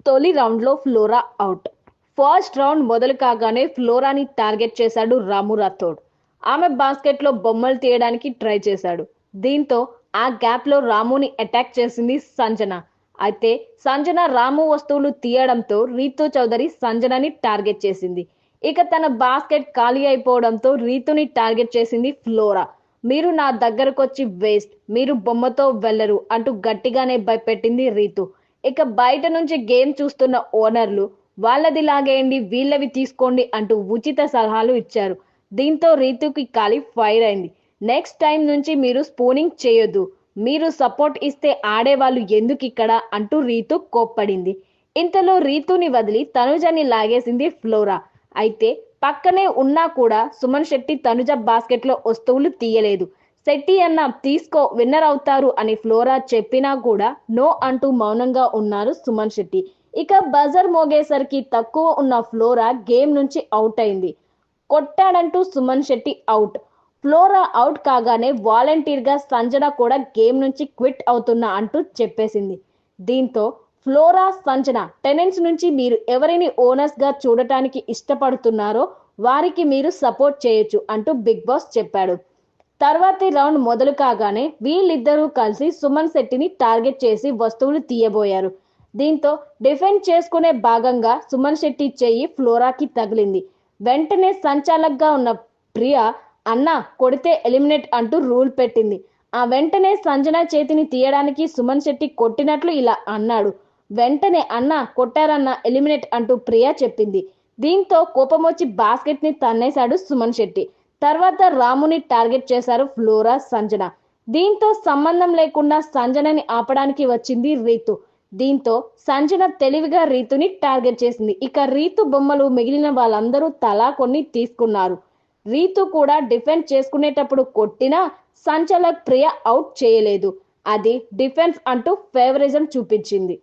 తొలి రౌండ్లో flora out. First round మొదలు కాగానే ఫ్లోరాని టార్గెట్ చేశాడు రాము రాథోడ్. ఆమె బాస్కెట్లో బొమ్మలు తీయడానికి ట్రై చేశాడు. దీంతో ఆ గ్యాప్లో రాముని అటాక్ చేసింది సంజన. అయితే సంజన రాము వస్తువులు తీయడంతో రీతు చౌదరి సంజనని టార్గెట్ చేసింది. ఇక తన బాస్కెట్ ఖాళీ అయిపోవడంతో రీతుని టార్గెట్ చేసింది ఫ్లోరా. మీరు నా దగ్గరకొచ్చి వేస్ట్, మీరు బొమ్మతో వెళ్లరు అంటూ గట్టిగానే భయపెట్టింది రీతు. ఇక బయట నుంచి గేమ్ చూస్తున్న ఓనర్లు వాళ్ళది లాగేయండి, వీళ్ళవి తీసుకోండి అంటూ ఉచిత సలహాలు ఇచ్చారు. దీంతో రీతుకి కాలి ఫైర్ అయింది. నెక్స్ట్ టైం నుంచి మీరు స్పూనింగ్ చేయొద్దు, మీరు సపోర్ట్ ఇస్తే ఆడేవాళ్ళు ఎందుకు ఇక్కడ అంటూ రీతు కోప్పడింది. ఇంతలో రీతుని వదిలి తనుజని లాగేసింది ఫ్లోరా. అయితే పక్కనే ఉన్నా కూడా సుమన్ శెట్టి తనుజ బాస్కెట్లో వస్తువులు తీయలేదు. శెట్టి అన్న తీసుకో, విన్నర్ అవుతారు అని ఫ్లోరా చెప్పినా కూడా నో అంటూ మౌనంగా ఉన్నారు సుమన్ శెట్టి. ఇక బజర్ మోగేసరికి తక్కువ ఉన్న ఫ్లోరా గేమ్ నుంచి అవుట్ అయింది. కొట్టాడంటూ Suman Shetty out. Flora out కాగానే వాలంటీర్గా సంజన కూడా గేమ్ నుంచి క్విట్ అవుతున్నా అంటూ చెప్పేసింది. దీంతో ఫ్లోరా, సంజన టెనెంట్స్ నుంచి మీరు ఎవరిని ఓనర్స్ గా చూడటానికి ఇష్టపడుతున్నారో వారికి మీరు సపోర్ట్ చేయొచ్చు అంటూ బిగ్ బాస్ చెప్పాడు. తర్వాతి రౌండ్ మొదలు కాగానే వీళ్ళిద్దరూ కలిసి సుమన్ శెట్టిని టార్గెట్ చేసి వస్తువులు తీయబోయారు. దీంతో డిఫెండ్ చేసుకునే భాగంగా సుమన్ శెట్టి చెయ్యి ఫ్లోరాకి తగిలింది. వెంటనే సంచాలక్గా ఉన్న ప్రియా అన్న కొడితే ఎలిమినేట్ అంటూ రూల్ పెట్టింది. ఆ వెంటనే సంజన చేతిని తీయడానికి సుమన్ శెట్టి కొట్టినట్లు ఇలా అన్నాడు. వెంటనే అన్న కొట్టారన్న ఎలిమినేట్ అంటూ ప్రియా చెప్పింది. దీంతో కోపమొచ్చి బాస్కెట్ ని తన్నేశాడు సుమన్ శెట్టి. తర్వాత రాముని టార్గెట్ చేశారు ఫ్లోరా, సంజన. దీంతో సంబంధం లేకుండా సంజనని ఆపడానికి వచ్చింది రీతు. దీంతో సంజన తెలివిగా రీతుని టార్గెట్ చేసింది. ఇక రీతు బొమ్మలు మిగిలిన వాళ్ళందరూ తలా కొన్ని తీసుకున్నారు. రీతు కూడా డిఫెన్స్ చేసుకునేటప్పుడు కొట్టినా సంచలక్ ప్రియ అవుట్ చేయలేదు. అది డిఫెన్స్ అంటూ ఫేవరిజం చూపించింది.